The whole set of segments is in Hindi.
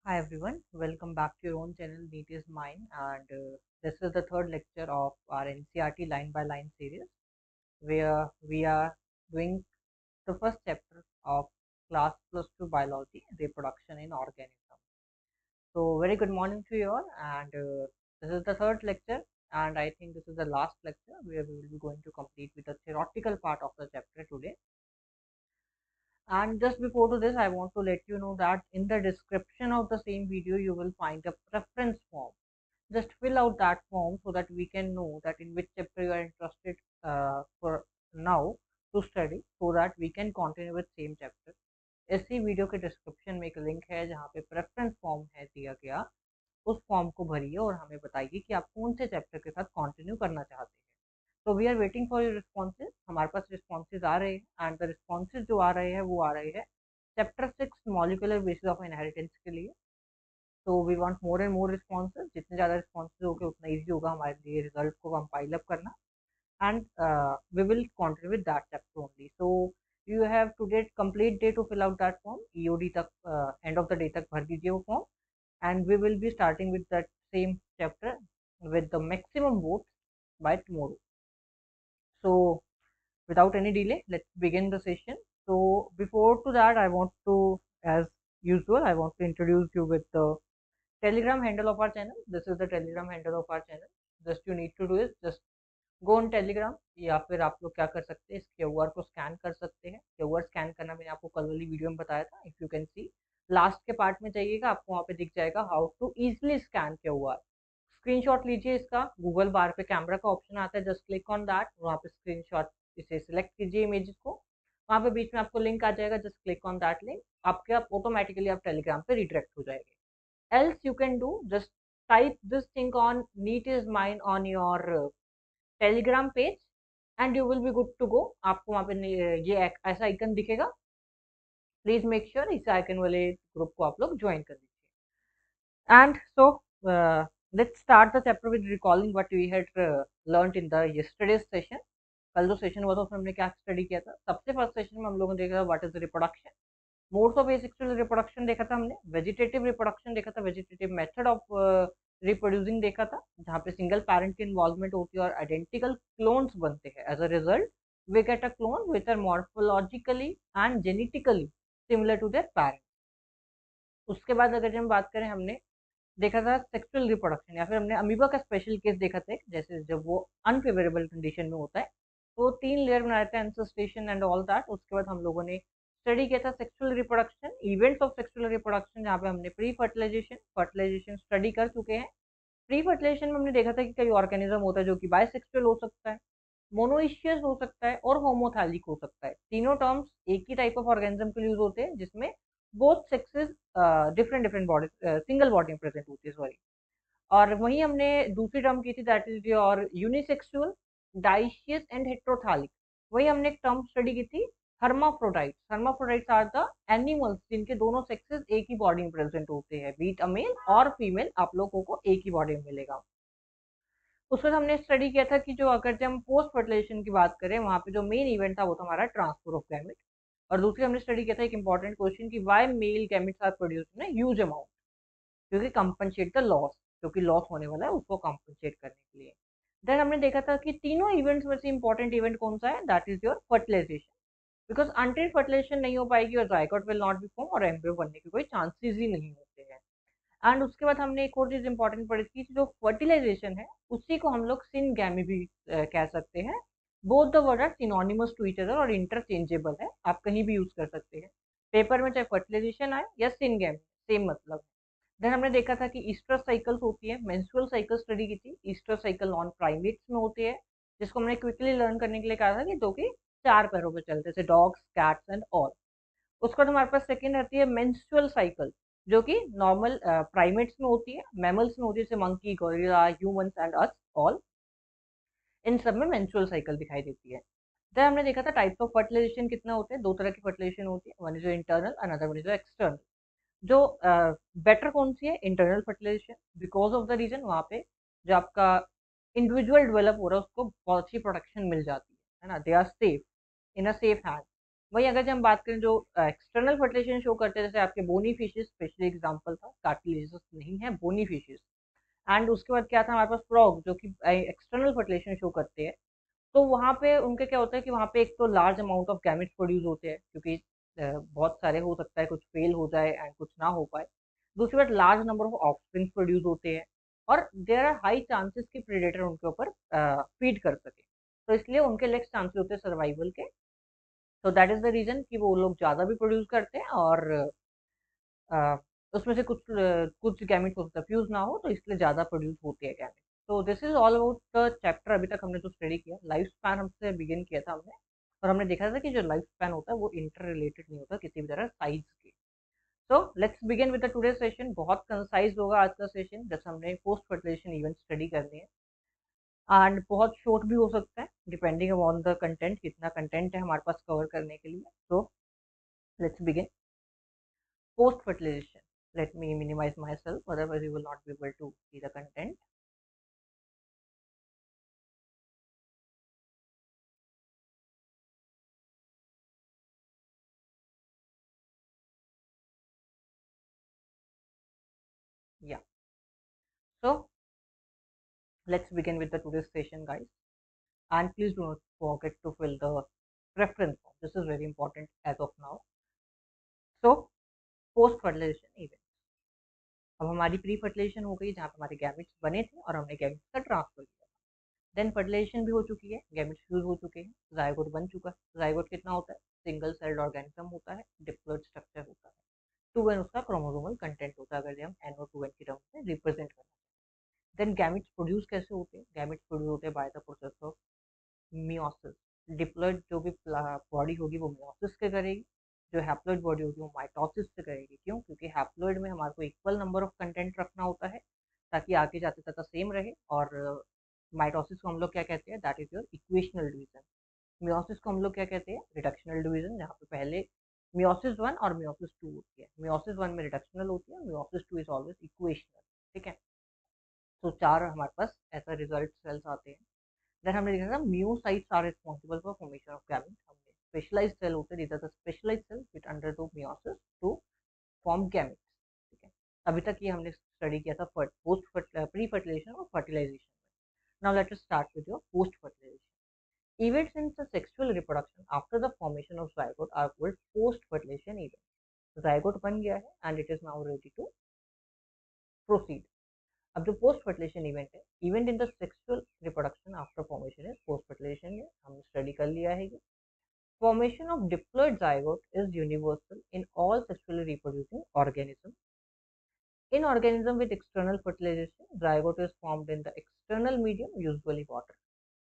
Hi everyone, welcome back to your own channel NEET is Mine, and this is the third lecture of our NCERT line by line series where we are doing the first chapter of class +2 biology, reproduction in organism. So very good morning to you all, and this is the third lecture, and I think this is the last lecture where we will be going to complete with the theoretical part of the chapter today. And just before to this, I want to let you know that in the description of the same video, you will find a preference form. Just fill out that form so that we can know that in which chapter you are interested for now to study, so that we can continue with same chapter. इसी वीडियो के डिस्क्रिप्शन में एक लिंक है जहाँ पे प्रेफरेंस फॉर्म है दिया गया, उस फॉर्म को भरिए और हमें बताइए कि आप कौन से चैप्टर के साथ कंटिन्यू करना चाहते हैं. तो we are waiting for your responses. हमारे पास रिस्पॉन्सेज आ रहे हैं एंड द रिस्पॉन्सेज जो आ रहे हैं वो आ रहे हैं chapter 6 molecular basis of inheritance के लिए. तो we want more and more responses. जितने ज़्यादा रिस्पॉन्सेज होंगे उतना ईजी होगा हमारे लिए रिजल्ट को कंपाइल अप करना, and we will continue with that chapter only. So you have today complete day to fill out that form. EOD तक end of the day तक भर दीजिए वो form, and we will be starting with that same chapter with the maximum votes by tomorrow. So without any delay, let's begin the session. So before to that, I want to, as usual, I want to introduce you with the Telegram handle of our channel. This is the Telegram handle of our channel. Just you need to do is just go on Telegram, या फिर आप लोग क्या कर सकते हैं, इस क्यूआर को स्कैन कर सकते हैं. क्यूआर स्कैन करना मैंने आपको कल वाली वीडियो में बताया था. If you can see last के पार्ट में जाइएगा, आपको वहाँ पे दिख जाएगा how to easily scan QR. Screenshot लीजिए इसका. गूगल बार पे कैमरा का ऑप्शन आता है, जस्ट क्लिक ऑन दैट. वहाँ पे स्क्रीनशॉट इसे सिलेक्ट कीजिए इमेजेस को. वहाँ पे बीच में आपको लिंक आ जाएगा, just click on that link. आपके आप ऑटोमेटिकली आप टेलीग्राम पे रिडायरेक्ट हो जाएंगे. Else you can do just type this thing on NEET is mine on your Telegram page and you will be good to go. आपको वहाँ पे ये ऐसा आइकन दिखेगा. प्लीज मेक श्योर इस आइकन वाले ग्रुप को आप लोग ज्वाइन कर लीजिए. And so let's start the chapter with recalling what we had learned in the yesterday session. कल जो सेशन हुआ था उसमें हमने क्या स्टडी किया था. सबसे फर्स्ट सेशन में हम लोगों ने देखा था what is reproduction, modes of asexual reproduction देखा था हमने, वेजिटेटिव रिप्रोडक्शन देखा था, वेजिटेटिव मेथड ऑफ रिप्रोड्यूसिंग देखा था जहाँ पे सिंगल पेरेंट की इन्वॉल्वमेंट होती है और आइडेंटिकल क्लोन्स बनते हैं. As a result we get a clone which are morphologically and genetically similar to their parent. उसके बाद अगर हम बात करें, हमने देखा था सेक्सुअल रिप्रोडक्शन, या फिर हमने अमीबा का स्पेशल केस देखा था, जैसे जब वो अनफेवरेबल कंडीशन में होता है तो 3 लेयर बनाए थे, एंसेस्टेशन एंड ऑल दैट. उसके बाद हम लोगों ने स्टडी किया था sexual reproduction, events of sexual reproduction, जहाँ पे हमने प्री फर्टिलाइजेशन फर्टिलाइजेशन स्टडी कर चुके हैं. प्री फर्टिलाइजेशन में हमने देखा था कि कई ऑर्गेनिज्म होता है जो कि बायसेक्सुअल हो सकता है, मोनोइशियस हो सकता है और होमोथैलिक हो सकता है. तीनों टर्म्स एक ही टाइप ऑफ ऑर्गेनिज्म के लिए यूज होते हैं जिसमें both sexes different different body single body में प्रेजेंट होती है. सॉरी. और वहीं हमने दूसरी टर्म की थी that is your unisexual, dioecious and heterothallic. वही हमने एक टर्म स्टडी की थी हर्माफ्रोडाइट्स. हर्माफ्रोडाइट्स आर द एनिमल्स जिनके दोनों सेक्सेस एक ही बॉडी में प्रेजेंट होते हैं, बीट अ मेल और फीमेल आप लोगों को एक ही बॉडी में मिलेगा. उसके बाद हमने स्टडी किया था कि जो अगर जब हम पोस्ट फर्टिलाइजेशन की बात करें, वहाँ पे जो मेन इवेंट था वो था हमारा ट्रांसफर ऑफ गैमेट. और दूसरी हमने स्टडी किया था एक इंपॉर्टेंट क्वेश्चन कि why male gametes are produced in huge amount, क्योंकि कंपनसेट द लॉस, क्योंकि लॉस होने वाला है उसको कंपनसेट करने के लिए. देन हमने देखा था कि तीनों इवेंट्स में से इंपॉर्टेंट इवेंट कौन सा है, that is your fertilisation. Because until fertilisation नहीं हो पाएगी और zygote will not be form और एम्ब्रियो बनने के कोई चांसेस ही नहीं होते हैं. एंड उसके बाद हमने एक और चीज इंपॉर्टेंट पढ़ी थी, जो फर्टिलाइजेशन है उसी को हम लोग सिनगैमी भी कह सकते हैं. Both the word are synonymous to each other और इंटरचेंजेबल है, आप कहीं भी यूज कर सकते हैं. पेपर में चाहे फर्टिलाइजेशन आए या सिनगैमी, सेम मतलब है. देन हमने देखा था कि ईस्टर साइकिल्स होती है, मेंस्ट्रुअल साइकिल स्टडी की थी. ईस्टर साइकिल नॉन प्राइमेट्स में होती है, जिसको हमने क्विकली लर्न करने के लिए कहा था कि जो कि 4 पैरों पे चलते थे, डॉग्स, कैट्स एंड ऑल. उसके बाद हमारे पास सेकेंड रहती है मेंस्ट्रुअल साइकिल, जो कि नॉर्मल प्राइमेट्स में होती है, मैमल्स में होती है, जैसे monkey, gorilla, humans and us all. इन सब में मेंस्ट्रुअल साइकिल दिखाई देती है. देन हमने देखा था टाइप्स ऑफ फर्टिलाइजेशन कितना होते हैं. 2 तरह की फर्टिलाइजेशन होती है, one is internal, another one is external. जो बेटर कौन सी है, internal fertilisation, because of the reason वहाँ पे जो आपका इंडिविजुअल डेवलप हो रहा है उसको बहुत अच्छी प्रोटेक्शन मिल जाती है ना, they are safe in a safe hand. वहीं अगर हम बात करें जो एक्सटर्नल फर्टिलाइजेशन शो करते हैं, जैसे आपके बोनी फिशेस स्पेशली एग्जांपल था, कार्टिलेजियस नहीं है, बोनी फिशेस। एंड उसके बाद क्या था हमारे पास फ्रॉग, जो कि एक्सटर्नल फर्टिलाइजेशन शो करते हैं। तो वहाँ पे उनके क्या होता है कि वहाँ पे एक तो large amount of gametes produce होते हैं, क्योंकि बहुत सारे हो सकता है, कुछ फेल हो जाए एंड कुछ ना हो पाए। दूसरी बात, large number of offsprings produce होते हैं, और देयर आर हाई चांसेस कि प्रेडेटर उनके ऊपर फीड कर सके, तो इसलिए उनके लेस चांसेस होते हैं सर्वाइवल के। तो दैट इज द रीजन कि वो लोग ज़्यादा भी प्रोड्यूस करते हैं, और अ, उसमें से कुछ गैमेट्स हो सकता है फ्यूज ना हो, तो इसलिए ज़्यादा प्रोड्यूस होते हैं गैमेट्स। तो this is all about the chapter. अभी तक हमने जो स्टडी किया, लाइफ स्पैन हमसे बिगिन किया था हमने, और हमने देखा था कि जो लाइफ स्पैन होता है वो इंटर रिलेटेड नहीं होता किसी भी तरह साइज के। So let's begin with the today session. बहुत कंसाइज होगा आज का सेशन, जैसे हमने पोस्ट फर्टिलाइजेशन इवेंट स्टडी करनी है, एंड बहुत शॉर्ट भी हो सकता है डिपेंडिंग अपॉन द कंटेंट, कितना कंटेंट है हमारे पास कवर करने के लिए। So let's begin post fertilization. Let me minimize myself, otherwise you will not be able to see the content. Yeah, so let's begin with the today's session, guys, and please do not forget to fill the reference form. This is very important as of now. So post fertilization event, अब हमारी प्री फर्टिलाइजेशन हो गई, जहाँ पे हमारे गैमेट्स बने थे और हमने गैमेट्स का ट्रांसफर किया। देन फर्टिलाइजेशन भी हो चुकी है, गैमेट्स फ्यूज हो चुके हैं, जायगोट बन चुका है। जायगोट कितना होता है? सिंगल सेल्ड ऑर्गेनिज्म होता है, डिप्लॉइड स्ट्रक्चर होता है, 2n उसका क्रोमोसोमल कंटेंट होता है, अगर हम NO2n की टर्म्स में रिप्रेजेंट करना है। देन गैमेट्स प्रोड्यूस कैसे होते हैं? गैमेट्स प्रोड्यूस होते हैं by the process of meiosis. Diploid जो भी बॉडी होगी वो मियोसिस से करेगी, जो हैप्लॉइड बॉडी होगी वो माइटोसिस से करेगी। क्यों? क्योंकि हैप्लॉइड में हमारे को इक्वल नंबर ऑफ कंटेंट रखना होता है, ताकि आगे जाते जाते सेम रहे। और माइटोसिस को हम लोग क्या कहते हैं? That is your equational division. Meiosis को हम लोग क्या कहते हैं? रिडक्शनल डिवीजन, जहाँ पे पहले मियोसिस वन और मियोसिस टू होती है। मियोसिस वन में रिडक्शनल होती है, meiosis two is always equational. ठीक है, तो चार हमारे पास ऐसा रिजल्ट सेल्स आते हैं। देन हमने देखा था meiocytes are responsible for formation of gamete. हमने स्पेशलाइज्ड सेल होते हैं, these are the specialized cells which undergo meiosis to form gametes। ठीक है, अभी तक ये हमने स्टडी किया था पोस्ट प्री फर्टिलाइजेशन और फर्टिलाइजेशन में। Now let us start with your post fertilisation events in the sexual reproduction after the formation of zygote are called post fertilization events। zygote बन गया है and it is now ready to proceed। अब जो पोस्ट फर्टिलाइजेशन इवेंट है, event in the sexual reproduction after formation है पोस्ट फर्टिलाइजेशन में, हमने स्टडी कर लिया है। Formation of diploid zygote is universal in all sexually reproducing organism. In organism with external fertilisation zygote is formed in the external medium, usually water.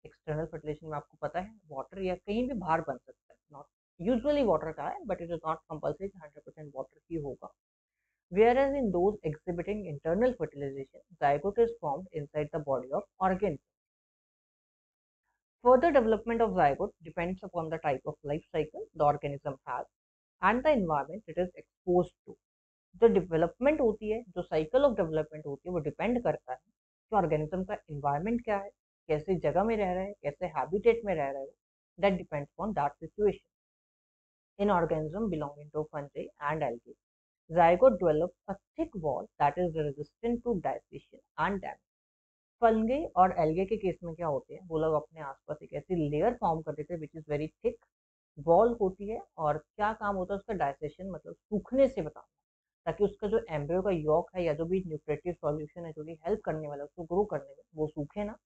External fertilisation में आपको पता है वाटर या कहीं भी बाहर बन सकता है, नॉट यूजुअली वाटर का है, but it is not compulsory 100% water ही होगा। Whereas in those exhibiting internal fertilization, zygote is formed inside the body of organism. Further development of zygote depends upon the type of life cycle the organism has and the environment it is exposed to. जो डेवलपमेंट होती है, जो साइकिल ऑफ डेवलपमेंट होती है, वो डिपेंड करता है कि ऑर्गेनिज्म का एनवायरनमेंट क्या है, कैसे जगह में रह रहा है, कैसे हैबिटेट में रह रहा है। That depends on that situation. In organism belonging to fungi and algae, zygote develops a thick wall that is resistant to dissection and damage। Fungi और एल्गे के केस में क्या होते हैं, वो लोग अपने आसपास एक ऐसी लेयर फॉर्म कर देते हैं which is very thick wall होती है, और क्या काम होता है उसका? डाइसेशन, मतलब सूखने से बचाना, ताकि उसका जो एम्ब्रियो का यॉक है या जो भी न्यूट्रिटिव सॉल्यूशन है जो भी हेल्प करने वाला है उसको ग्रो करने में, वो सूखे ना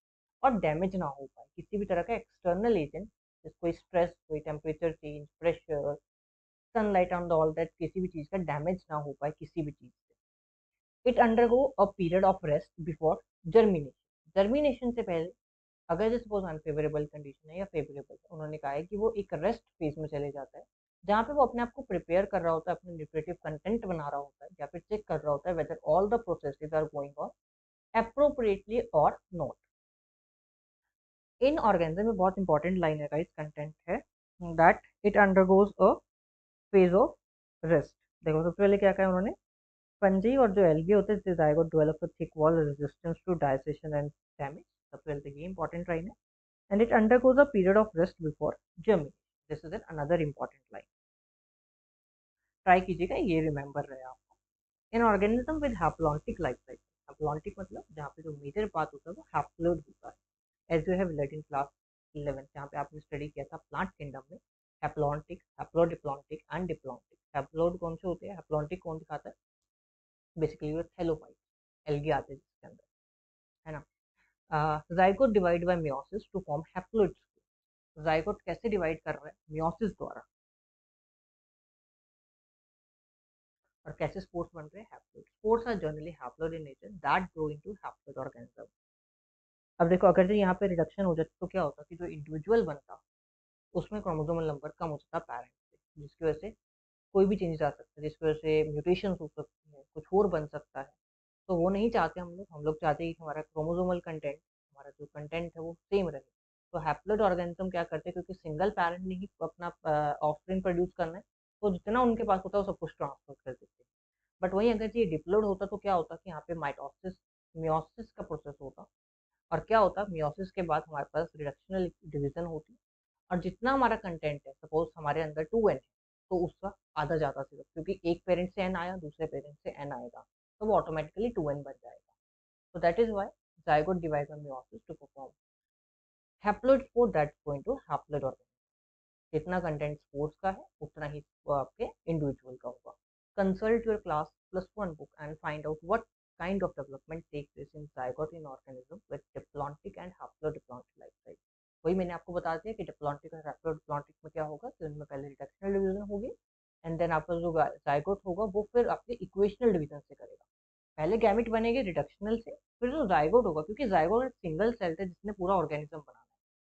और डैमेज ना हो पाए किसी भी तरह का एक्सटर्नल एजेंट, कोई स्ट्रेस, कोई temperature change, pressure, sunlight on all that, किसी भी चीज का डैमेज ना हो पाए किसी भी चीज से। It undergo a period of rest before germination. Germination से पहले, अगर जैसे सपोज अनफेवरेबल कंडीशन है या फेवरेबल है, उन्होंने कहा है कि वो एक रेस्ट फेज में चले जाता है, जहाँ पे वो अपने आप को प्रिपेयर कर रहा होता है, अपने न्यूट्रिटिव कंटेंट बना रहा होता है, या फिर चेक कर रहा होता है whether all the processes are going on appropriately और नॉट। इन ऑर्गेनिज्म में बहुत इंपॉर्टेंट लाइन है गाइस, कंटेंट है that it undergoes a phase of rest. देखो सबसे पहले क्या कहा है उन्होंने, फंजी और जो एल्गी होते हैं zygote develop a thick wall resistance to desiccation and damage. सबसे पहले ये इंपॉर्टेंट लाइन है। And it undergoes a period of rest before germination. This is an another important line, try कीजिएगा ये रिमेंबर रहे आपको। In organism with haplontic life cycle, haplontic मतलब जहाँ पे जो मेजर पार्ट होता है वो हैप्लोइड होता है, as you have learn in class 11 जहाँ पे आपने स्टडी किया था प्लांट किंगडम में, haplontic, haplodiplontic and diplontic. Haploid कौन से होते हैं, हैप्लॉन्टिक कौन दिखाता है, बेसिकली वो थैलोफाइट, एल्गी आते हैं जिसके अंदर, है ना। Zygote divide by meiosis to form haploid. Zygote कैसे डिवाइड कर रहा है, मियोसिस द्वारा, और कैसे स्पोर्स बन रहे हैं, haploid. Spores are generally haploid in nature that grow into haploid organism. अब देखो अगर जो यहाँ पे रिडक्शन हो जाती तो क्या होता कि जो इंडिविजुअल बनता उसमें क्रोमोसोमल नंबर कम हो जाता पैरेंट से, जिसकी वजह से कोई भी चेंजेस आ सकता है, जिसकी वजह से म्यूटेशन हो सकती है, कुछ और बन सकता है। तो वो नहीं चाहते हम लोग चाहते हैं कि हमारा क्रोमोसोमल कंटेंट, हमारा जो कंटेंट है वो सेम रहे। तो हैप्लोइड ऑर्गेनिज्म क्या करते हैं, क्योंकि सिंगल पैरेंट ने ही अपना ऑफस्प्रिंग प्रोड्यूस करना है, तो जितना उनके पास होता है वो सब कुछ ट्रांसफर कर देते हैं। बट वहीं अगर ये डिप्लोइड होता तो क्या होता कि यहाँ पे माइटोसिस, मियोसिस का प्रोसेस होता, और क्या होता मियोसिस के बाद हमारे पास रिडक्शनल डिवीजन होती, और जितना हमारा कंटेंट है, सपोज हमारे अंदर 2n है, तो उसका आधा जाता सिर्फ, क्योंकि एक पेरेंट से n आया, दूसरे पेरेंट से n आएगा, तो वो ऑटोमेटिकली 2n बन जाएगा। so that is why zygote divides on meiosis to perform haploid spore that's going to haploid organism। जितना कंटेंट स्पोर्ट्स का है उतना ही वो आपके इंडिविजुअल का होगा। Consult your class +1 book and find out what kind of development take place in zygote in organism with diplontic and haplodiplontic life cycle। वही मैंने आपको बता दिया कि डिप्लॉन्टिक और हैप्लोडिप्लॉन्टिक में क्या होगा कि उनमें पहले रिडक्शनल डिवीजन होगी, एंड देन आपका जो जाइगोट होगा वो फिर आपके इक्वेशनल डिवीजन से करेगा। पहले गैमेट बनेंगे रिडक्शनल से, फिर जो जाइगोट होगा, क्योंकि जाइगोट एक सिंगल सेल है जिसने पूरा ऑर्गेनिज्म बनाना है,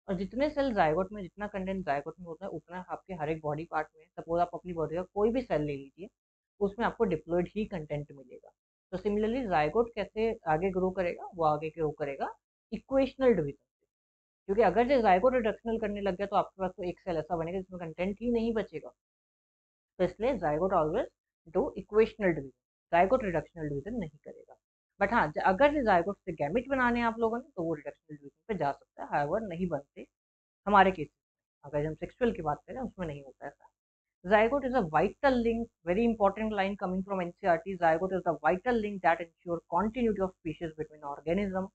और जितने सेल जाइगोट में, जितना कंटेंट जाइगोट में होता है उतना आपके हर एक बॉडी पार्ट में, सपोज आप अपनी बॉडी का कोई भी सेल ले लीजिए उसमें आपको डिप्लॉयड ही कंटेंट मिलेगा। तो सिमिलरली जाइगोट कैसे आगे ग्रो करेगा, वो आगे ग्रो करेगा इक्वेशनल डिवीजन से, क्योंकि अगर जो जाइगोट रिडक्शनल करने लग गया तो आपके पास तो एक सेल ऐसा बनेगा जिसमें कंटेंट ही नहीं बचेगा। तो इसलिए zygote always do equational division, zygote reductional division नहीं करेगा। बट हाँ, अगर जाइगोट से गैमेट बनाने हैं आप लोगों ने तो वो रिडक्शनल डिवीजन पे जा सकता है, हाउएवर नहीं बनते हमारे केस में। अगर हम सेक्सुअल की बात करें उसमें नहीं होता ऐसा। zygote is a vital link, very important line coming from NCERT। zygote is the vital link that ensure continuity of species between organism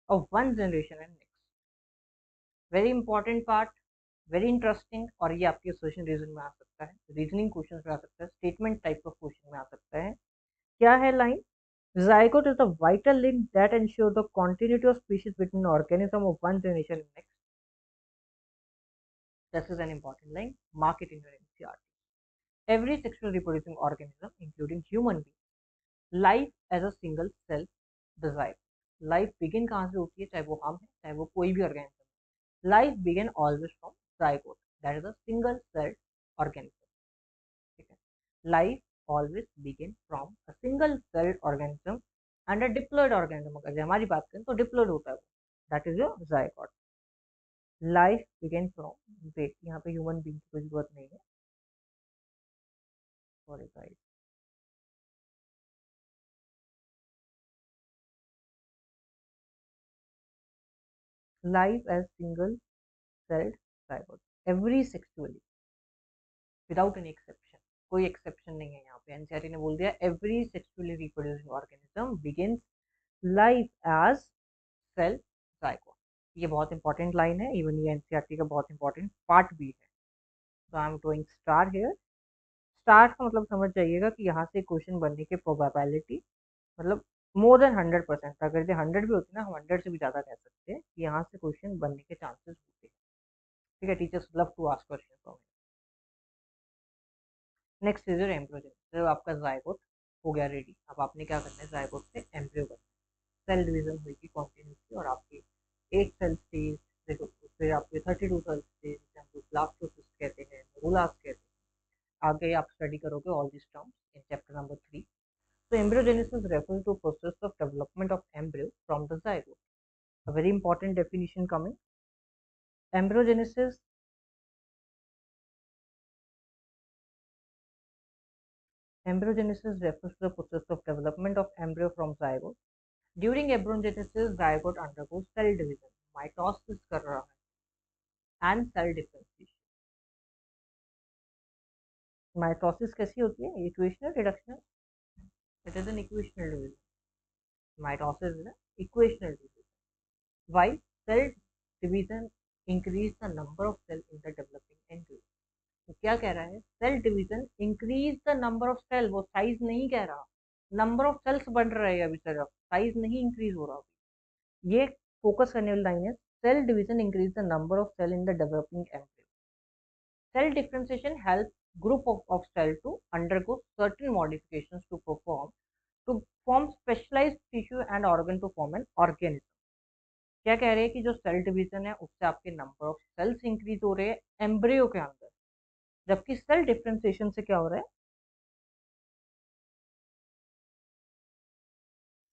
of one generation and next। very important part, very interesting, और ये आपके क्वेश्चन रीजन में आ सकता है, रीजनिंग क्वेश्चन में आ सकता है, स्टेटमेंट टाइप ऑफ क्वेश्चन में आ सकता है। क्या है line, zygote is the vital link that ensure the continuity of species between organism of one generation and next। this is an important line, mark it in your NCERT। every sexual reproducing organism including human being life as a single cell the zygote। Life begin कहाँ से होती है, चाहे वो हम है चाहे वो कोई भी organism, life begin always from zygote, that is a single cell organism. ठीक है, life always begin from a single cell organism and a diploid organism. अगर हमारी बात करें तो डिप्लॉयड होता है वो, that is your zygote। Life begin from, wait यहाँ पे ह्यूमन बीइंग की कोई जरूरत नहीं है, sorry guys, life as single celled zygote, every sexually without any exception, कोई एक्सेप्शन नहीं है यहाँ पे, एनसीईआरटी ने बोल दिया every sexually reproducing organism begins life as cell zygote। ये बहुत इंपॉर्टेंट लाइन है, इवन ये एनसीईआरटी का बहुत इंपॉर्टेंट पार्ट भी है। तो I am doing star here. Star का मतलब समझ जाइएगा कि यहाँ से क्वेश्चन बनने की प्रोबेबिलिटी मतलब मोर देन 100%, अगर ये 100 भी होती ना, हम 100 से भी ज़्यादा कह सकते हैं कि यहाँ से क्वेश्चन बनने के चांसेस होते हैं। ठीक है, teachers love to ask question. Next is your embryo. तो आपका जाइगोट हो गया रेडी, अब आपने क्या करना है, जाइगोट से एम्ब्रियो करना, सेल डिवीजन हुई कॉन्टिन्यूसली, और आपकी 8 सेल स्टेज, देखो फिर आपके 32 सेल स्टेज, जिसे ब्लास्टोसिस्ट कहते हैं, रूलास कहते हैं, आगे आप स्टडी करोगे all this terms in chapter number 3। So embryogenesis refers to process of development of embryo from the zygote। A very important definition coming, embryogenesis embryogenesis refers to the process of development of embryo from zygote। During embryogenesis zygote undergoes cell division, mitosis कर रहा है, and cell differentiation। माइटोसिस कैसी होती है? Equational reduction, it is an equational division. Mitosis is an equational division. Why? Cell division increase the number of cells in the developing embryo. तो क्या कह रहा है? Cell division increase the number of cell, वो साइज नहीं कह रहा, नंबर ऑफ सेल्स बढ़ रहे हैं अभी सिर्फ, साइज नहीं इंक्रीज हो रहा. ये फोकस करने वाली लाइन है. Cell division increase the number of cell in the developing embryo. Cell differentiation helps group of cell to undergo certain modifications to form specialized tissue and organ to form an organism. क्या कह रहे हैं कि जो सेल डिवीजन है उससे आपके नंबर ऑफ सेल्स इंक्रीज हो रहे हैं एम्ब्रियो के अंदर, जबकि सेल डिफरेंशिएशन से क्या हो रहा है?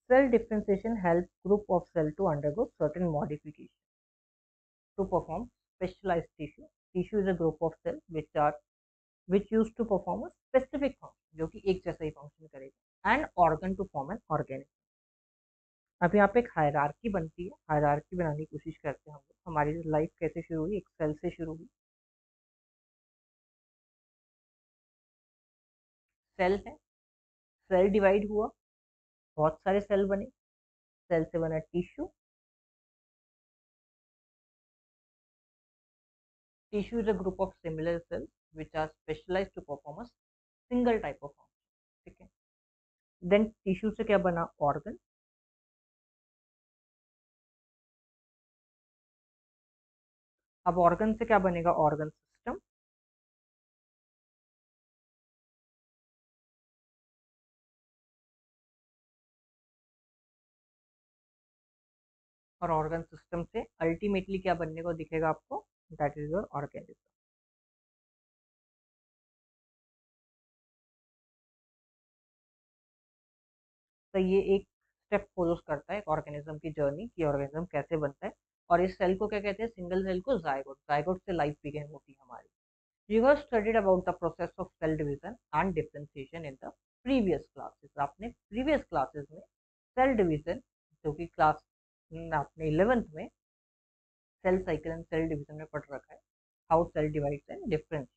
Cell differentiation help group of cell to undergo certain modification to perform specialized tissue. Tissue is a group of cells which used to perform a specific function, जो कि एक जैसा ही फंक्शन करेगा, and organ to form an organism. अब यहाँ पे एक हायरार्की बनती है, हायरार्की बनाने की कोशिश करते हैं हम लोग. हमारी लाइफ कैसे शुरू हुई? एक सेल से शुरू हुई. सेल है, सेल डिवाइड हुआ, बहुत सारे सेल बने, सेल से बना tissue. Tissue is a group of similar sales which are specialized to perform a single type of function. ठीक है. देन टिश्यू से क्या बना? ऑर्गन. अब ऑर्गन से क्या बनेगा? Organ system. और ऑर्गन सिस्टम से अल्टीमेटली क्या बनने को दिखेगा आपको? That is your organism. तो ये एक स्टेप फॉलो करता है एक ऑर्गेनिज्म की जर्नी, की ऑर्गेनिज्म कैसे बनता है. और इस सेल को क्या कहते हैं? सिंगल सेल को जायगोट. जायगोट से लाइफ बिगिन होती है हमारी. You have studied about the process of cell division and differentiation in the previous classes. आपने प्रीवियस क्लासेस में सेल डिवीजन, जो कि क्लास आपने 11th में cell cycle and cell division में पढ़ रखा है, how cell divides and differentiate.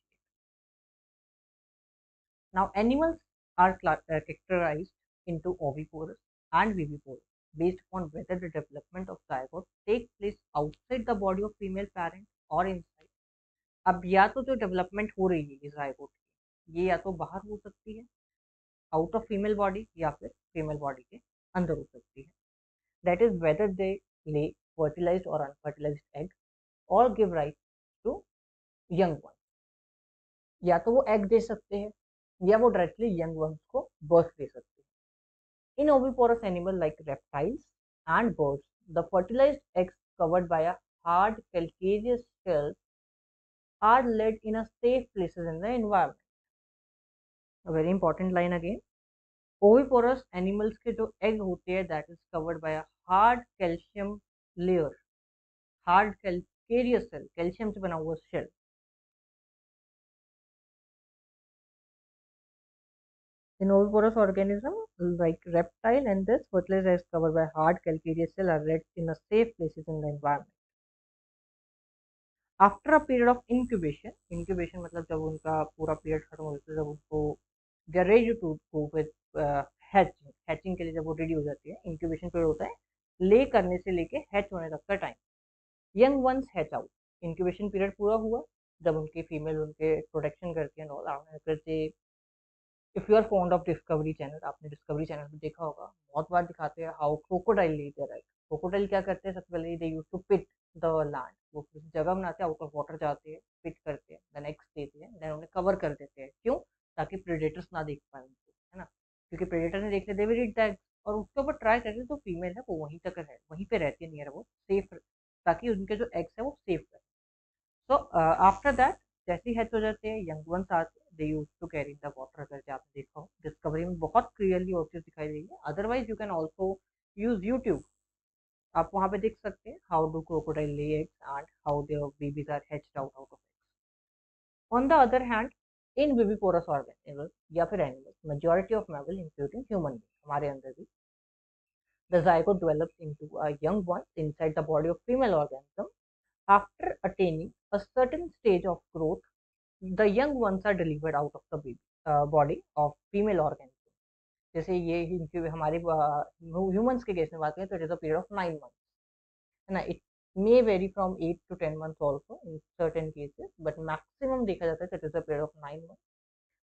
Now, animals are characterized into oviparous and viviparous based upon whether the development of zygote takes place outside the body of female parent or inside. अब या तो जो डेवलपमेंट हो रही है ये जायगोट की, ये या तो बाहर हो सकती है आउट ऑफ फीमेल बॉडी, या फिर फीमेल बॉडी के अंदर हो सकती है. That is whether they lay fertilised और अनफर्टिलाइज्ड एग और give right to young one. या तो वो एग दे सकते हैं या वो डायरेक्टली यंग वंस को बर्थ दे सकते हैं. In oviparous animal like reptiles and birds, the fertilised eggs covered by a hard calcareous shell are laid in a safe places in the environment. A very important line again. Oviporous animals के जो egg होते हैं that is covered by a hard calcium layer, hard calcareous shell, calcium से बना हुआ shell. In oviparous organism like reptile and this fertilized eggs covered by hard calcareous shell are laid in a safe places in the environment. After a period of incubation, incubation मतलब जब उनका पूरा पीरियड खत्म हो जाता है, जब उनको they are ready to go with hatching. Hatching के लिए जब वो रेडी हो जाती है, इंक्यूबेशन पीरियड होता है ले करने से लेके हैच होने तक का time. Young ones hatch out. Incubation period पूरा हुआ जब उनकी फीमेल उनके प्रोटेक्शन करती है करते. If you are fond of Discovery Channel, आपने डिस्कवरी चैनल भी देखा होगा, बहुत बार दिखाते हैं how crocodile lead their right. Crocodile क्या करते हैं? सबसे पहले they use to pit the land. वो किसी जगह बनाते हैं, आउट ऑफ वाटर जाते हैं, पिट करते हैं, देन एग्स देते हैं, देन उन्हें कवर कर देते हैं. क्यों? ताकि प्रेडेटर्स ना देख पाए उनको, है ना. क्योंकि प्रेडेटर ने देख लिया, दे विल ईट दैट. और उसके ऊपर ट्राई करके जो फीमेल है वो वहीं तक है, वहीं पे रहती है नियर, वो सेफ, ताकि उनके जो एग्स है वो सेफ रहे. सो आफ्टर दैट जैसे ही हैच हो जाते हैं, यंग वंस आते हैं, they use to carry the water. करके आपने देखा हो डिस्कवरी में बहुत क्लियरली वो चीज दिखाई देगी. Otherwise you can also use YouTube. आप वहाँ पे देख सकते हैं how do crocodile lay eggs and how their babies are hatched out of eggs. On the other hand, in viviparous organisms या फिर animals, majority of mammal including human being, हमारे अंदर भी, the zygote develops into a young one inside the body of female organism. After attaining a certain stage of growth, the young ones are delivered out of the body of female organism. जैसे ये हमारे ह्यूमंस के केस में बात करें तो it is a period of 9 months, है ना। It may very from 8 to 10 months also in certain cases, but maximum देखा जाता है it is a period of 9 months.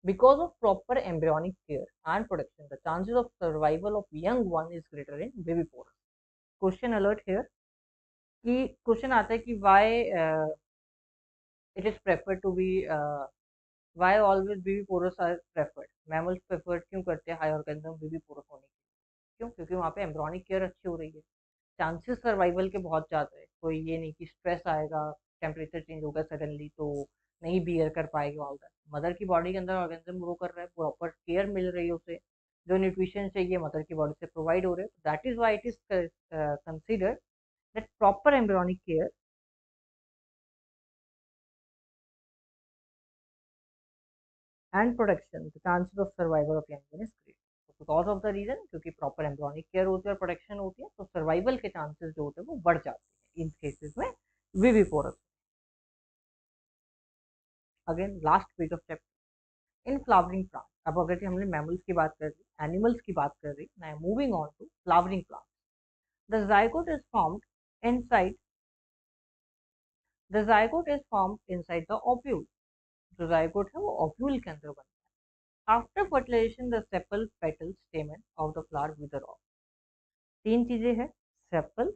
Because of proper embryonic care and protection, the chances of survival of young one is greater in baby porous. Question alert here कि क्वेश्चन आता है कि why it is preferred to be why always baby porous are preferred. Mammals preferred क्यों करते हैं high organism baby porous होने के? क्यों? क्योंकि वहाँ पे embryonic care अच्छी हो रही है, चांसेस सर्वाइवल के बहुत ज़्यादा है। कोई ये नहीं कि स्ट्रेस आएगा, टेम्परेचर चेंज होगा सडनली तो नहीं बियर कर पाएगा ऑल दैट। मदर की बॉडी के अंदर ऑर्गेनिज्म ग्रो कर रहा है, प्रॉपर केयर मिल रही है उसे, जो न्यूट्रिशन चाहिए मदर की बॉडी से प्रोवाइड हो रहे हैं। That is why it is considered that proper embryonic care and protection the chances of survival of young is great. Because of the reason, क्योंकि प्रॉपर एम्ब्रियोनिक केयर होती है और प्रोटेक्शन होती है, तो सर्वाइवल के चांसेस जो होते हैं वो बढ़ जाते हैं इन केसेस में viviparous. Again last page of chapter in flowering plant. अब अगर कि हमने मैमल्स की बात कर ली, एनिमल्स की बात कर रही, now moving on to flowering plant. The zygote is formed inside the zygote is formed inside the ovule. जो जायगोट है वो ओव्यूल के अंदर बनता है। After fertilisation the sepal petal stamen of the flower wither off. तीन चीजें हैं, sepal,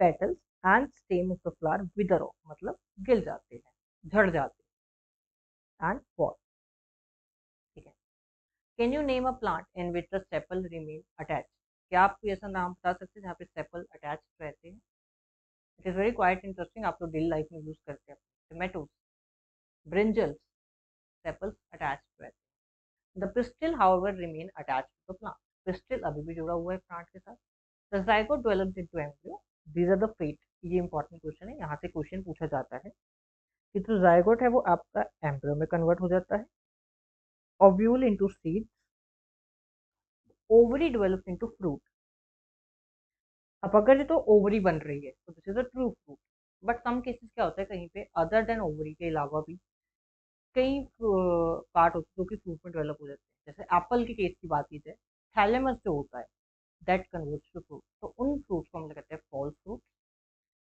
petals and stem of the flower wither off, मतलब गिर जाते हैं, झड़ जाते हैं एंड फॉल। ठीक है। Can you name a plant in which the sepal remain attach. क्या आप कोई ऐसा नाम बता सकते हैं जहाँ पे सेपल अटैच रहते हैं? It is very quite interesting, आप लोग डेली लाइफ में यूज करते हैं। टोमेटोज, ब्रिंजल्स, सेपल्स अटैच रहते हैं। The pistil however remain attach to the plant. Pistil अभी भी जुड़ा हुआ है प्लांट के साथ। The zygote develops into embryo. These are the fate. ये इंपॉर्टेंट क्वेश्चन है, यहाँ से क्वेश्चन पूछा जाता है कि जो जायगोट है वो आपका एम्ब्रियो में कन्वर्ट हो जाता है, ovule into seed, ovary develops into fruit. अब अगर ये तो ओवरी बन रही है तो this is a true fruit, but some cases क्या होता है कहीं पे अदर देन ओवरी के अलावा भी कई पार्ट होते हैं जो कि फ्रूट में डेवलप हो जाते हैं। जैसे एप्पल के केस की बात की जाए, थैलेमस जो होता है दैट कन्वर्ट्स टू फ्रूट, तो उन फ्रूट्स को हम लोग कहते हैं फॉल्स फ्रूट।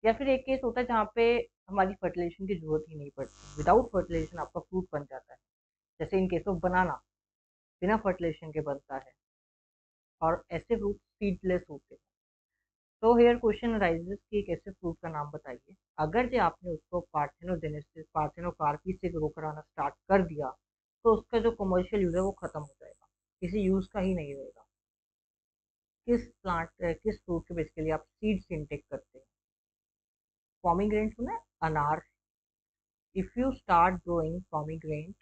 या फिर एक केस होता है जहाँ पे हमारी फर्टिलाइजेशन की जरूरत ही नहीं पड़ती, विदाउट फर्टिलाइजेशन आपका फ्रूट बन जाता है। जैसे इन केस ऑफ बनाना बिना फर्टिलाइजेशन के बनता है, और ऐसे फ्रूट सीडलेस होते हैं। तो हेयर क्वेश्चन अराइजेस कि एक ऐसे फ्रूट का नाम बताइए, अगर जो आपने उसको पार्थेनोजेनेसिस पार्थेनोकार्पी से ग्रो कराना स्टार्ट कर दिया तो उसका जो कमर्शियल यूज है वो खत्म हो जाएगा, किसी यूज का ही नहीं रहेगा। किस फ्रूट के बेसिकली आप सीड्स इनटेक करते हैं? पॉमीग्रेनेट सुना है, अनार। If you start growing pomegranate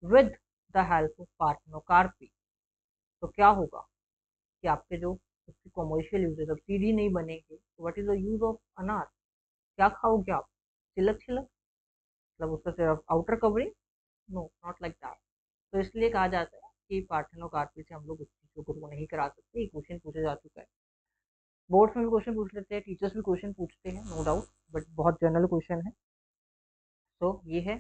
with the help of parthenocarpy, तो क्या होगा कि आपके जो उसकी कमर्शियल यूज है, जब सीड ही नहीं बनेंगे तो what is the use of anar? क्या खाओगे आप? छिलक छिलक, मतलब उसका सिर्फ outer covering? No, not like that. तो इसलिए कहा जाता है कि पार्थेनोकार्पी से हम लोग उस चीज़ को ग्रो नहीं करा सकते। ये क्वेश्चन पूछा जा चुका है, बोर्ड्स में भी क्वेश्चन पूछ लेते हैं, टीचर्स भी क्वेश्चन पूछते हैं, नो डाउट, बट बहुत जनरल क्वेश्चन है। तो ये है।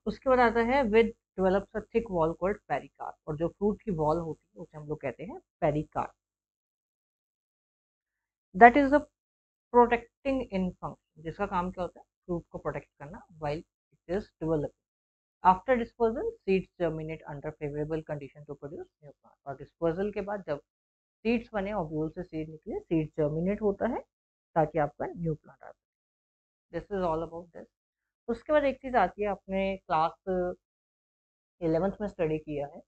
उसके बाद आता है with develops a thick wall called pericarp, और जो फ्रूट की वॉल होती है उसे हम लोग कहते हैं pericarp. That is the protecting in function, जिसका काम क्या होता है फ्रूट को प्रोटेक्ट करना while it is developing. After disposal seeds germinate under favourable condition to produce new plant, और डिस्पोजल के बाद जब सीड्स बने, ओव्यूल से सीड निकले, सीड जर्मिनेट होता है ताकि आपका न्यू प्लांट आ जाए। This is all about this. उसके बाद एक चीज आती है, अपने क्लास 11th में स्टडी किया है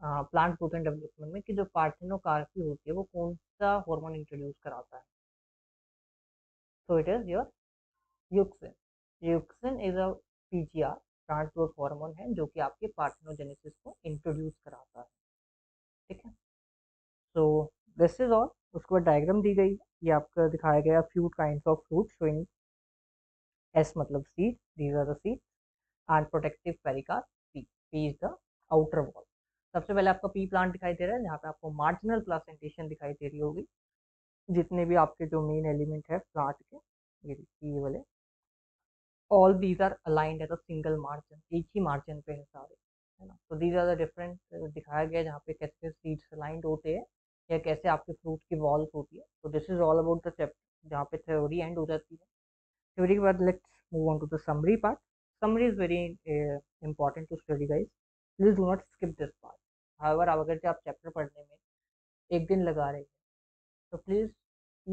प्लांट ग्रोथ एंड डेवलपमेंट में, कि जो पार्थेनोकार्पी होती है वो कौन सा हार्मोन इंट्रोड्यूस कराता है। So it is your auxin. Auxin is a PGR, plant growth hormone है, जो कि आपके पार्थेनोजेनेसिस को इंट्रोड्यूस कराता है। ठीक है, सो दिस इज ऑल। उसके बाद डायग्राम दी गई है, ये आपका दिखाया गया few kinds of fruit showing S मतलब seed, these are the seed and protective pericarp, P is the outer wall. सबसे पहले आपका पी प्लांट दिखाई दे रहा है, जहाँ पे आपको मार्जिनल प्लासेंटेशन दिखाई दे रही होगी। जितने भी आपके जो मेन एलिमेंट है प्लांट के, ये वाले, all these are aligned at a single margin, एक ही margin पे है सारे, है ना. So these are the different दिखाया गया जहाँ पे कैसे seeds aligned होते हैं या कैसे आपके fruit की walls होती है. So this is all about the chapter जहाँ पे theory end हो जाती है. Theory के बाद let's move on to the summary part. Summary is very important to study, guys. Please do not skip this part. However, अगर आप चैप्टर पढ़ने में एक दिन लगा रहे हैं तो प्लीज़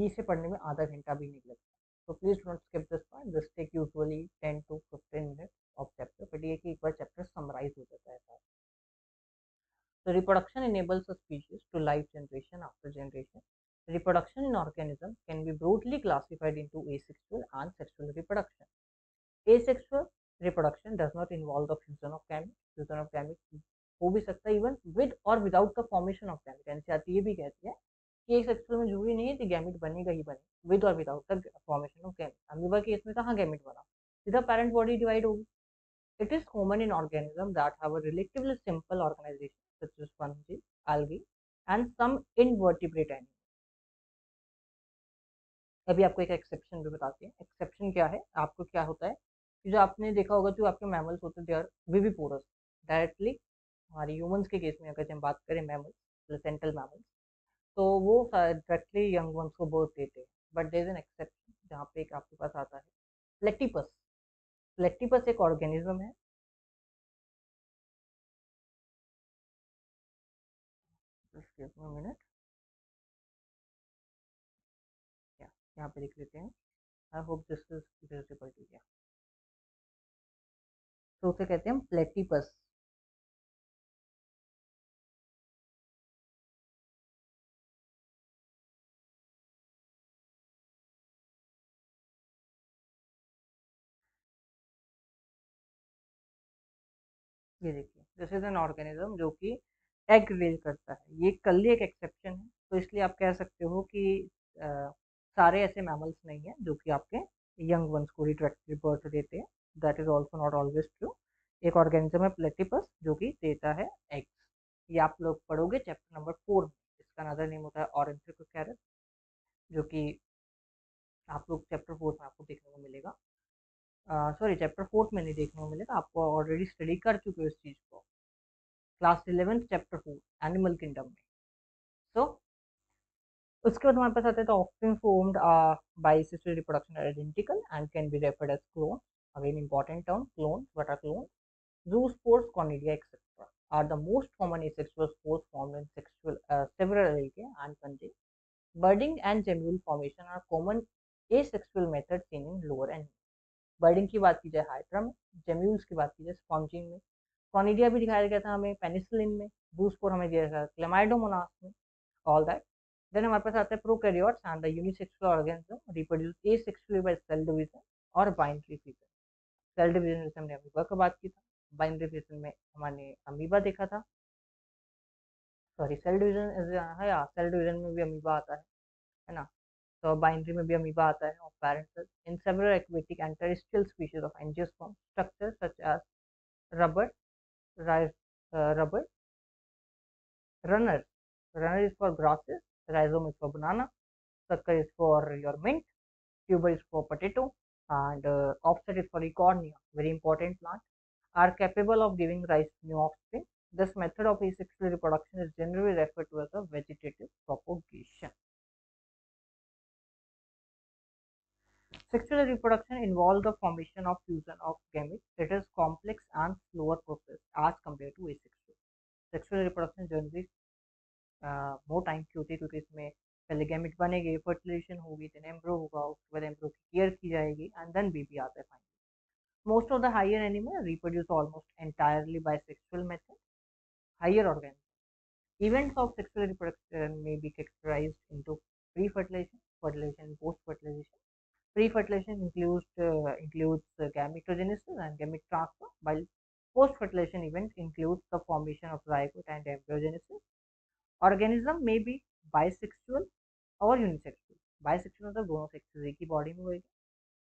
इसे पढ़ने में आधा घंटा भी नहीं लगता. So please do not skip this part. This take usually 10 to 15 minutes of chapter. But ये कि एक बार चैप्टर समराइज हो जाता है. So reproduction enables a species to live generation after generation. Reproduction in organism can be broadly classified into asexual and sexual reproduction. Asexual reproduction does not involve the fusion of gametes. Fusion of gametes हो भी सकता है even with or without the formation of gamete. NCERT ये भी कहती है कि asexual में जरूरी नहीं है कि गैमेट बनेगा ही बने with or without the formation of gamete. Amoeba case में कहाँ गैमेट बना, सीधा parent body divide होगी. It is common in organisms that have a relatively simple organization such as fungi, algae and some invertebrate animals. अभी आपको एक एक्सेप्शन भी बताते हैं. एक्सेप्शन क्या है, आपको क्या होता है कि जो आपने देखा होगा जो आपके मैमल्स होते हैं दे आर विविपोरस डायरेक्टली. हमारे ह्यूमंस के केस में अगर हम बात करें मैमल्स, प्लेसेंटल मैमल्स, तो वो डायरेक्टली यंग वंस को बर्थ देते हैं. But there is an exception जहाँ पे एक आपके पास आता है प्लेटिपस. प्लेटिपस एक ऑर्गेनिज्म है. मिनट यहाँ पे लिख लेते हैं. I hope this is visible to you. तो उसे कहते हैं हम प्लेटिपस. ये देखिए दिस इज एन ऑर्गेनिज्म जो कि एग रेज करता है. ये कल एक एक्सेप्शन है. तो इसलिए आप कह सकते हो कि सारे ऐसे मैमल्स नहीं है जो कि आपके यंग वंस को रिट्रैक्टिव बर्थ देते हैं. That is also not always true. एक ऑर्गेनिज्म है प्लेटिपस जो कि देता है एग्स. ये आप लोग पढ़ोगे चैप्टर नंबर 4 में. इसका अदर नेम होता है ऑरेंथिकोकैरस जो कि आप लोग चैप्टर 4 में आपको देखने को मिलेगा. सॉरी चैप्टर 4 में नहीं देखने को मिलेगा, आपको ऑलरेडी स्टडी कर चुके हो इस चीज़ को क्लास 11 चैप्टर 4 एनिमल किंगडम में. सो उसके बाद हमारे पास आता है तो offspring formed by sexual reproduction are identical and can be referred as clone. Again important term clone. What are clone? zoospores, conidia, etc. are the most common asexual spores formed in several algae and fungi. Budding and gemule formation are common asexual methods seen in lower animals. बर्डिंग की बात की जाए हाइड्रा में, जेम्यूल्स की बात की जाए स्पॉन्जिंग में, कॉनिडिया भी दिखाया गया था हमें पेनिसिलिन में, जूस्पोर हमें दिया था क्लेमाइडोमोनास में. All that. देन हमारे पास आता है prokaryotes and the unisexual organism reproduce asexually by cell division और बाइनरी फिजन. सेल डिवीजन जैसे हमने अमीबा की बात की था, बाइनरी फिजन में हमने अमीबा देखा था. सॉरी सेल डिवीजन है या सेल डिवीजन में भी अमीबा आता है ना. तो बाइनरी में भी अमीबा आता है of parent cell. In several aquatic and terrestrial species of angiosperm structure such as rubber rubber runner. Runner is for grasses, rhizome is for banana, sucker is for your mint, tuber is for potato, and offset is for ecornia, very important plant, are capable of giving rise to new offspring. This method of asexual reproduction is generally referred to as a vegetative propagation. Sexual reproduction involves the formation of fusion of gametes. It is complex and slower process as compared to asexual. Sexual reproduction generally more time की होती है क्योंकि इसमें पहले गैमेट बनेंगे, फर्टिलाइजेशन होगी, देन एम्ब्रो होगा, उसके बाद एम्ब्रो की केयर की जाएगी एंड देन बेबी आता है finally. Most of the higher animal reproduce almost entirely by sexual method. Higher organism. Events of sexual reproduction may be categorized into pre-fertilization, fertilization, and post-fertilization. Pre-fertilization includes gametogenesis and gamete transfer, while post-fertilization event includes the formation of zygote and embryogenesis. Organism में भी बाइसेक्सुअल और यूनिसेक्सुअल. बाइसेक्सुअल मतलब दोनों सेक्सेस एक ही बॉडी में होगी.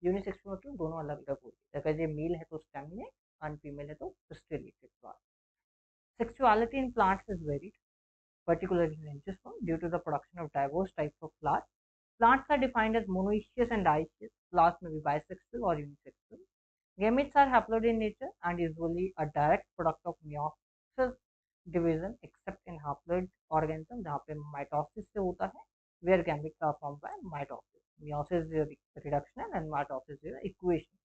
यूनिसेक्सुअल मतलब दोनों अलग अलग होगी. अगर ये मेल है तो स्टेमिनेट और फीमेल है तो sterilated. Sexuality in plants is varied, particularly in angiosperm, due to the production of diverse types of flowers. Plants are defined as monoecious and dioecious. Flowers may be bisexual or unisexual. Gametes are haploid in nature and usually a direct product of meiosis division except in haploid organism जहाँ पे mitosis से होता है, where gametes are formed by mitosis. Meiosis is the reduction and mitosis is the equation.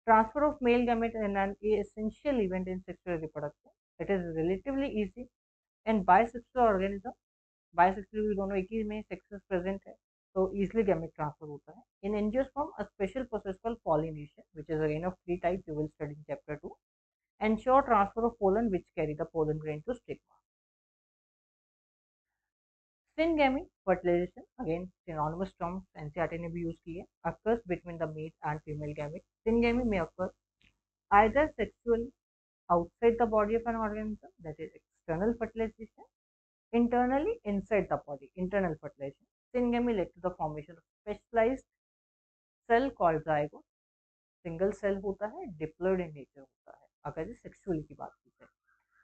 Transfer of male gamete is an essential event in sexual reproduction. It is relatively easy in bisexual organism. Bisexual भी दोनों एक ही में sexes present है, तो easily gamete transfer होता है. In angiosperm, a special process called pollination, which is again of 3 types you will study in chapter 2, ensure transfer of pollen which carry the pollen grain to stigma. Syngamy fertilization, again synonymous terms NCERT ने भी use की है, occurs between the male and female gamete. Syngamy may occur either sexually outside the body of an organism, that is external fertilization, internally inside the body, internal fertilization. Syngamy led to the formation of specialized cell called zygote. Single cell होता है, डिप्लॉयड इन नेचर होता है. अगर ये सेक्सुअली की बात की जाए,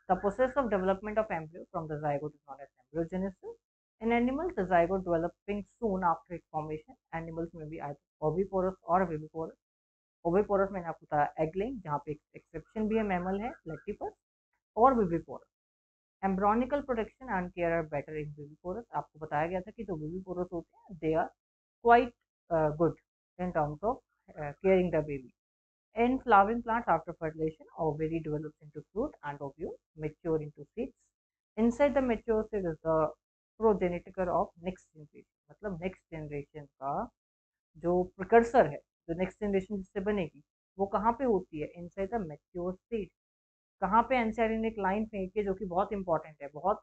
the process of development of embryo from the zygote is known as embryogenesis. In animals, the zygote developing soon after its formation. Animals may be either oviporous or viviporous. Oviparous मैंने आपको बताया एग लेइंग, जहाँ पे एक्सेप्शन भी है, मैमल है प्लेटिपस, और viviparous. Embryonic protection and care are better in viviparous. आपको बताया गया था कि जो विविपोरस होते हैं they are quite good in terms of caring the baby. In flowering plants, after fertilization, ovary develops into fruit and ovule mature into seeds. Inside the mature seed is the progenitor of next generation. मतलब next generation का जो precursor है, जो next generation जिससे बनेगी, वो कहाँ पे होती है? Inside the mature seed. कहाँ पे एनसीईआरटी ने एक लाइन फेंकी है जो कि बहुत इंपॉर्टेंट है, बहुत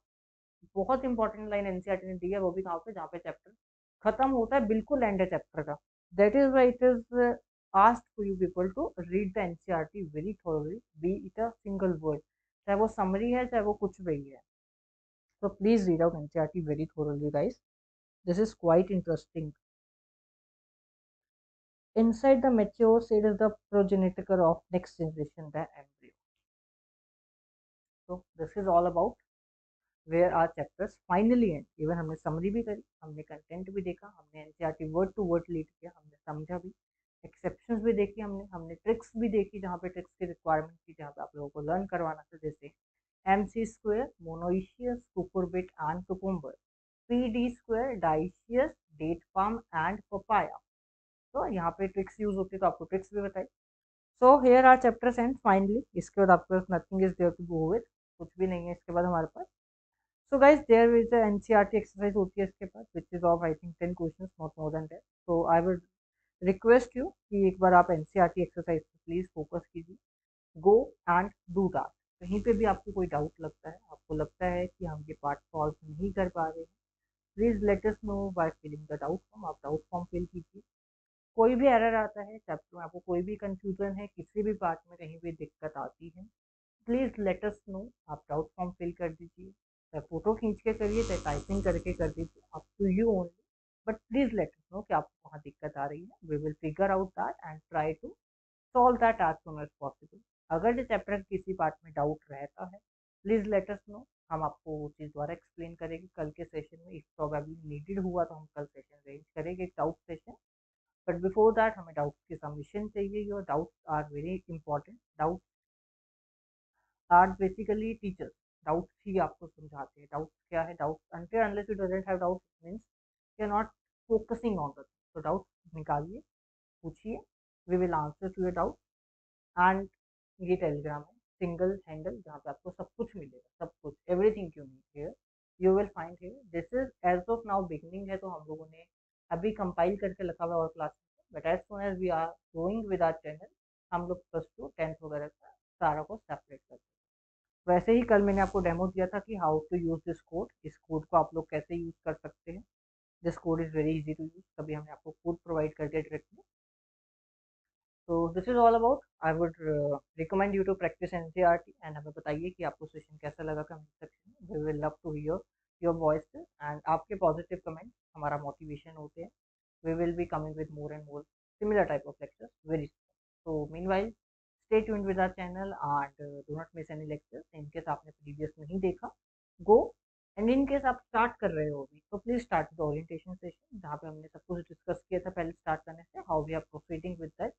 बहुत इंपॉर्टेंट लाइन एनसीईआरटी ने दी है, वो भी कहाँ पे? जहाँ पे चैप्टर खत्म होता है, बिल्कुल एंड है चैप्टर का. That is why it is asked for you people to read the NCERT very thoroughly, be it a single word, चाहे वो summary है चाहे वो कुछ भी है. So please read out NCERT very thoroughly, guys. This is quite interesting. Inside the mature seed is the progenitor of next generation, the embryo. So this is all about where our chapters finally end. Even हमने summary भी करी, हमने content भी देखा, हमने NCERT word to word lead किया, हमने समझा भी, एक्सेप्शंस भी देखी, हमने ट्रिक्स भी देखी, जहाँ पे ट्रिक्स की रिक्वायरमेंट थी, जहाँ पे आप लोगों को लर्न करवाना था, जैसे MC square, monoecious, cucurbit and cucumber, PD square, dioecious, date palm and papaya. तो यहाँ पे ट्रिक्स यूज होती है, तो आपको ट्रिक्स भी बताई. So here are chapters and finally. इसके बाद आपके पास nothing is there to go with, कुछ भी नहीं है इसके बाद हमारे पास. So guys, there is a NCERT exercise होती है इसके पास, which is of I think 10 questions, not more than that. So I would request you कि एक बार आप NCERT exercise पे प्लीज फोकस कीजिए. Go and do that. कहीं पे भी आपको कोई डाउट लगता है, आपको लगता है कि हम ये पार्ट सॉल्व नहीं कर पा रहे हैं, please let us know by filling the doubt form. आप डाउट फॉर्म फिल कीजिए. कोई भी एरर आता है चैप्टर में, आपको कोई भी कंफ्यूजन है, किसी भी पार्ट में कहीं भी दिक्कत आती है, प्लीज लेट अस नो. आप डाउट फॉर्म फिल कर दीजिए, चाहे फोटो खींच के करिए, चाहे टाइपिंग करके कर दीजिए, up to you only. But please let us know कि आपको वहाँ दिक्कत आ रही है. We will figure out that and try to solve that as soon as possible. अगर जो चैप्टर किसी पार्ट में डाउट रहता है, प्लीज लेट अस नो. हम आपको वो चीज़ द्वारा एक्सप्लेन करेंगे कल के सेशन में. इफ प्रोबेबली नीडेड हुआ तो हम कल सेशन अरेंज करेंगे, एक doubt session. But before that हमें डाउट्स की सबमिशन चाहिए. Your doubts are very important. Doubt are basically teachers. Doubts ही आपको समझाते हैं. डाउट्स क्या है? Doubts until unless you doesn't have doubts means you are not focusing on the. तो डाउट्स निकालिए, पूछिए, we will answer to your doubt. And ये टेलीग्राम है, सिंगल हैंडल, जहाँ पे आपको सब कुछ मिलेगा, सब कुछ, everything you need here you will find here. This is as of now beginning है, तो हम लोगों ने अभी कंपाइल करके रखा हुआ है और क्लास में. But as soon as we are going with our channel, हम लोग प्लस टू 10th वगैरह का सारा को सेपरेट करते हैं. वैसे ही कल मैंने आपको डेमो दिया था कि how to use this code. इस कोड को आप लोग कैसे यूज कर सकते हैं. This code is very easy to use. तभी हमने आपको कोड प्रोवाइड कर दिया डायरेक्टली. तो this is all about. I would recommend you to practice NCERT and हमें बताइए कि आपको सेशन कैसा लगा कमेंट सेक्शन में. We will love to hear your voice and आपके पॉजिटिव कमेंट हमारा मोटिवेशन होते हैं. We will be coming with more and more similar type of lectures very soon. So meanwhile, stay tuned with our channel and do not miss any lectures. In case आपने previous नहीं देखा, go. And in case आप start कर रहे हो अभी, तो please start the orientation session, जहाँ पे हमने सब कुछ डिस्कस किया था पहले स्टार्ट करने से. How we are proceeding with that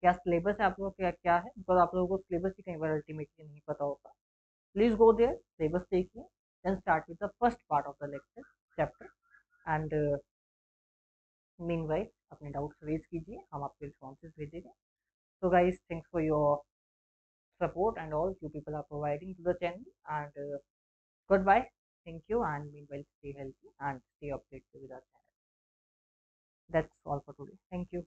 क्या सिलेबस है आप लोगों का, क्या है, बिकॉज आप लोगों को सिलेबस ही कई बार अल्टीमेटली नहीं पता होगा. प्लीज गो देयर, सिलेबस देखिए, then start with the first part of the lecture chapter, and meanwhile अपने डाउट्स रेज कीजिए, हम आपके रिस्पॉन्सेज भेजेंगे. So guys, thanks for your support and all you people are providing to the channel, and goodbye. Thank you, and meanwhile stay healthy and stay updated with our channel. That's all for today. Thank you.